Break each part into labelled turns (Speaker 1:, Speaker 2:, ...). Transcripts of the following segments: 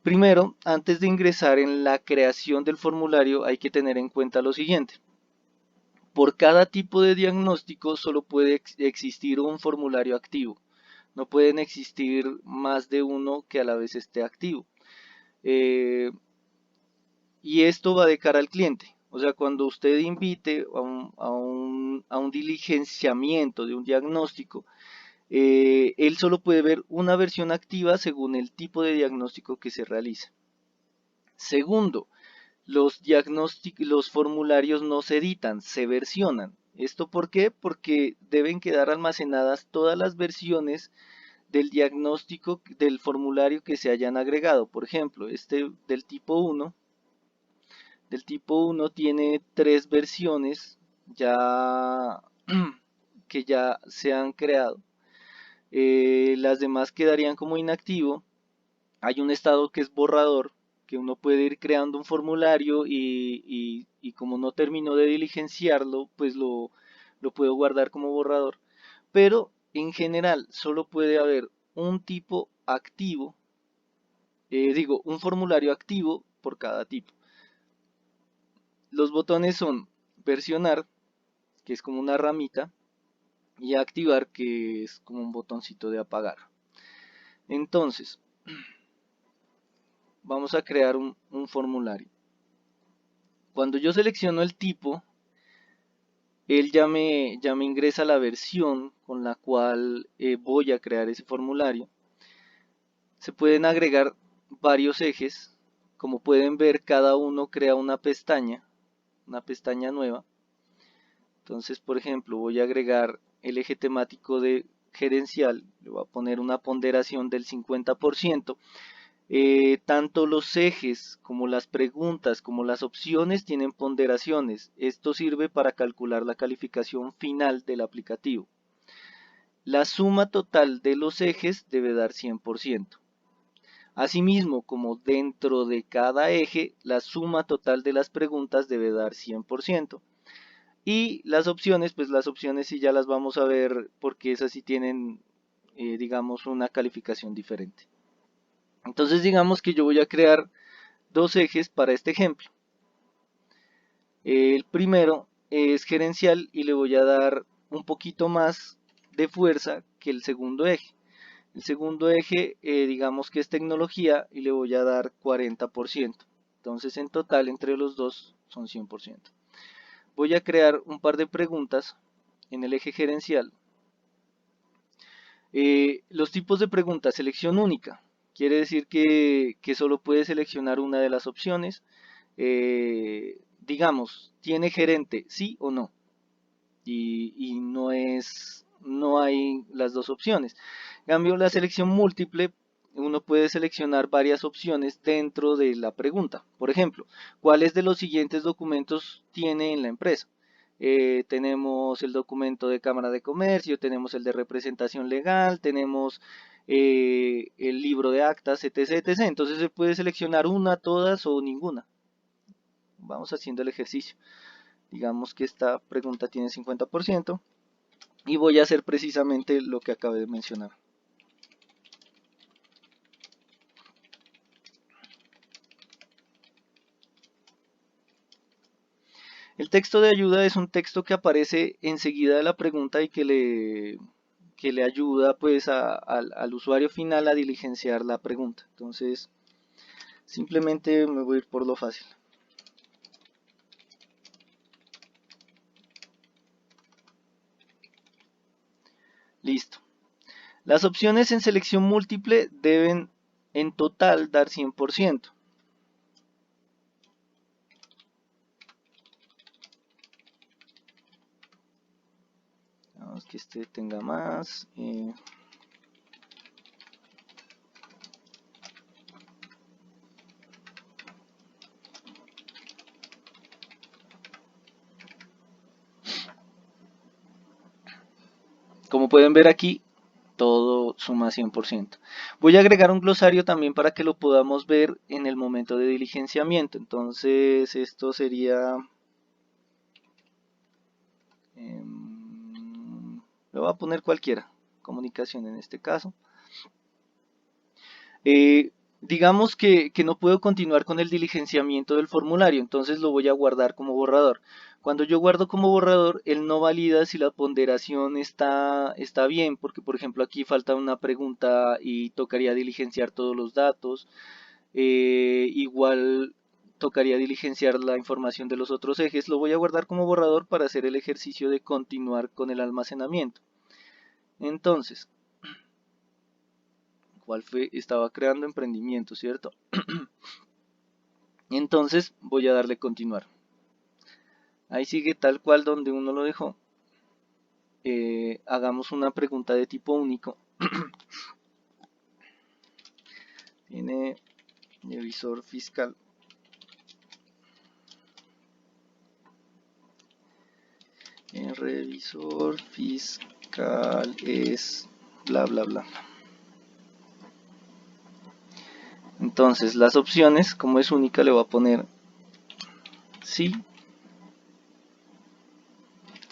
Speaker 1: Primero, antes de ingresar en la creación del formulario, hay que tener en cuenta lo siguiente. Por cada tipo de diagnóstico solo puede existir un formulario activo. No pueden existir más de uno que a la vez esté activo. Eh, y esto va de cara al cliente. O sea, cuando usted invite a un diligenciamiento de un diagnóstico, él solo puede ver una versión activa según el tipo de diagnóstico que se realiza. Segundo, los formularios no se editan, se versionan. ¿Esto por qué? Porque deben quedar almacenadas todas las versiones del diagnóstico del formulario que se hayan agregado. Por ejemplo, este del tipo 1 tiene 3 versiones ya que ya se han creado. Las demás quedarían como inactivo. Hay un estado que es borrador, que uno puede ir creando un formulario y como no terminó de diligenciarlo, pues lo puedo guardar como borrador. Pero en general solo puede haber un tipo activo, un formulario activo por cada tipo. Los botones son versionar, que es como una ramita, y activar, que es como un botoncito de apagar. Entonces, vamos a crear un formulario. Cuando yo selecciono el tipo, él ya me ingresa la versión con la cual voy a crear ese formulario. Se pueden agregar varios ejes. Como pueden ver, cada uno crea una pestaña nueva. Entonces, por ejemplo, voy a agregar el eje temático de gerencial. Le voy a poner una ponderación del 50%. Tanto los ejes como las preguntas como las opciones tienen ponderaciones. Esto sirve para calcular la calificación final del aplicativo. La suma total de los ejes debe dar 100%. Asimismo, como dentro de cada eje, la suma total de las preguntas debe dar 100%. Y las opciones, pues las opciones sí ya las vamos a ver porque esas sí tienen, digamos, una calificación diferente. Entonces digamos que yo voy a crear dos ejes para este ejemplo. El primero es gerencial y le voy a dar un poquito más de fuerza que el segundo eje. El segundo eje, digamos que es tecnología y le voy a dar 40%. Entonces en total entre los dos son 100%. Voy a crear un par de preguntas en el eje gerencial. Los tipos de preguntas, selección única. Quiere decir que solo puede seleccionar una de las opciones. Digamos, ¿tiene gerente? ¿Sí o no? Y no hay las dos opciones. En cambio, la selección múltiple, uno puede seleccionar varias opciones dentro de la pregunta. Por ejemplo, ¿cuáles de los siguientes documentos tiene en la empresa? Tenemos el documento de Cámara de Comercio, tenemos el de representación legal, tenemos el libro de actas, etc, etc. Entonces se puede seleccionar una, todas o ninguna. Vamos haciendo el ejercicio. Digamos que esta pregunta tiene 50% y voy a hacer precisamente lo que acabé de mencionar. El texto de ayuda es un texto que aparece enseguida de la pregunta y que le ayuda pues al usuario final a diligenciar la pregunta. Entonces simplemente me voy a ir por lo fácil. Listo. Las opciones en selección múltiple deben en total dar 100%. Vamos que este tenga más. Como pueden ver aquí, todo suma 100%. Voy a agregar un glosario también para que lo podamos ver en el momento de diligenciamiento. Entonces esto sería... le voy a poner cualquiera, comunicación en este caso. digamos que no puedo continuar con el diligenciamiento del formulario, entonces lo voy a guardar como borrador. Cuando yo guardo como borrador, él no valida si la ponderación está bien, porque por ejemplo aquí falta una pregunta y tocaría diligenciar todos los datos. Igual tocaría diligenciar la información de los otros ejes. Lo voy a guardar como borrador para hacer el ejercicio de continuar con el almacenamiento. Entonces, ¿cuál fue? Estaba creando emprendimiento, ¿cierto? Entonces voy a darle continuar. Ahí sigue tal cual donde uno lo dejó. Hagamos una pregunta de tipo único. Tiene revisor fiscal. El revisor fiscal es bla bla bla. Entonces las opciones, como es única, le voy a poner sí,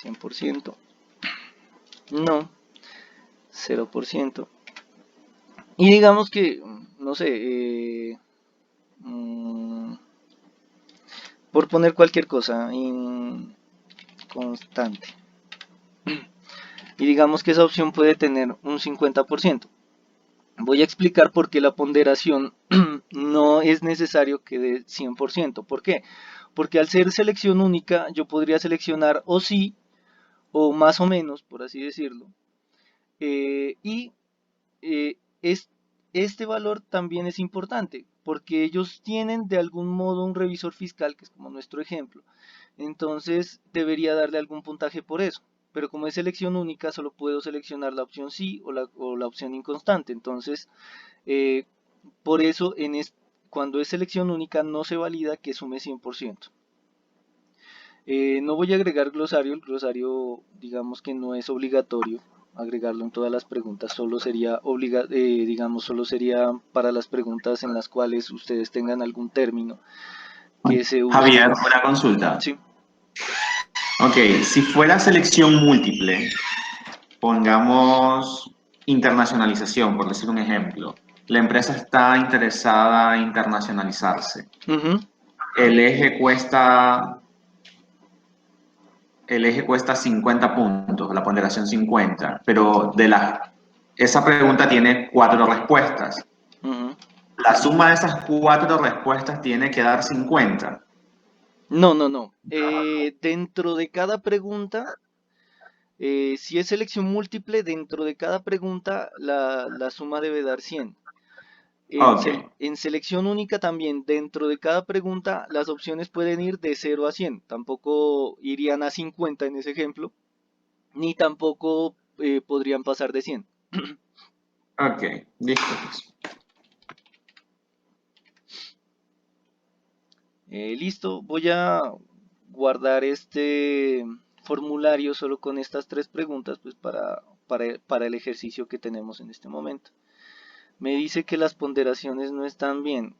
Speaker 1: 100%, no, 0%. Y digamos que, no sé, por poner cualquier cosa, inconstante. Y digamos que esa opción puede tener un 50%. Voy a explicar por qué la ponderación no es necesario que dé 100%. ¿Por qué? Porque al ser selección única, yo podría seleccionar o sí, o más o menos, por así decirlo. Y es, este valor también es importante, porque ellos tienen de algún modo un revisor fiscal, que es como nuestro ejemplo. Entonces debería darle algún puntaje por eso. Pero como es selección única, solo puedo seleccionar la opción sí o la opción inconstante. Entonces, eh, por eso cuando es selección única no se valida que sume 100%. No voy a agregar glosario, el glosario digamos que no es obligatorio agregarlo en todas las preguntas, solo sería digamos, solo sería para las preguntas en las cuales ustedes tengan algún término que se use.
Speaker 2: Javier, una consulta.
Speaker 1: Sí.
Speaker 2: Ok, si fuera selección múltiple, pongamos internacionalización, por decir un ejemplo. La empresa está interesada en internacionalizarse.
Speaker 1: Ujú.
Speaker 2: El eje cuesta, el eje cuesta 50 puntos, la ponderación 50, pero esa pregunta tiene 4 respuestas.
Speaker 1: Ujú.
Speaker 2: La suma de esas 4 respuestas tiene que dar 50.
Speaker 1: No, no, no. Dentro de cada pregunta, si es selección múltiple, dentro de cada pregunta la suma debe dar 100.
Speaker 2: Ok,
Speaker 1: En selección única también, dentro de cada pregunta, las opciones pueden ir de 0 a 100. Tampoco irían a 50 en ese ejemplo, ni tampoco podrían pasar de 100.
Speaker 2: ok, listo, pues.
Speaker 1: Listo, voy a guardar este formulario solo con estas tres preguntas, pues para el ejercicio que tenemos en este momento. Me dice que las ponderaciones no están bien.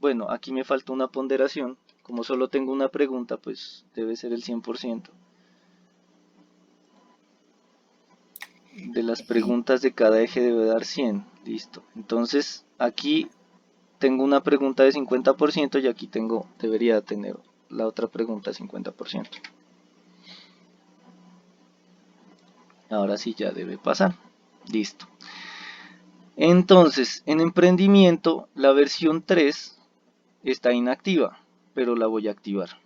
Speaker 1: Bueno, aquí me falta una ponderación. Como solo tengo una pregunta, pues debe ser el 100%. De las preguntas de cada eje debe dar 100. Listo. Entonces, aquí tengo una pregunta de 50% y aquí debería tener la otra pregunta de 50%. Ahora sí ya debe pasar. Listo. Entonces, en emprendimiento, la versión 3 está inactiva, pero la voy a activar.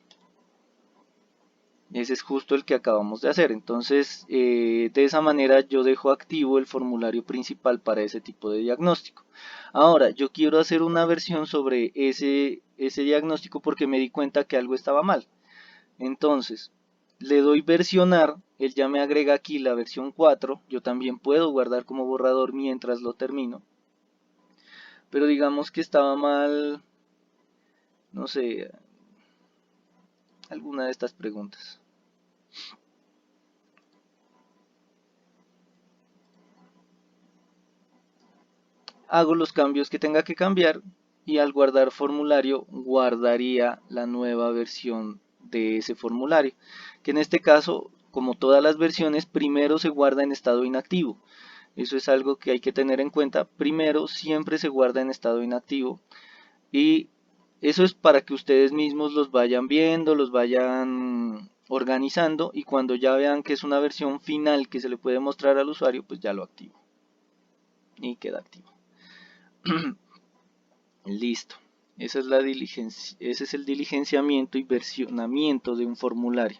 Speaker 1: Ese es justo el que acabamos de hacer. Entonces, de esa manera yo dejo activo el formulario principal para ese tipo de diagnóstico. Ahora, yo quiero hacer una versión sobre ese diagnóstico porque me di cuenta que algo estaba mal. Entonces, le doy versionar, él ya me agrega aquí la versión 4, yo también puedo guardar como borrador mientras lo termino. Pero digamos que estaba mal, no sé, alguna de estas preguntas. Hago los cambios que tenga que cambiar y al guardar formulario guardaría la nueva versión de ese formulario, que en este caso, como todas las versiones, primero se guarda en estado inactivo. Eso es algo que hay que tener en cuenta. Primero, siempre se guarda en estado inactivo y eso es para que ustedes mismos los vayan viendo, los vayan organizando y cuando ya vean que es una versión final que se le puede mostrar al usuario, pues ya lo activo y queda activo. Listo. Esa es la diligencia, ese es el diligenciamiento y versionamiento de un formulario.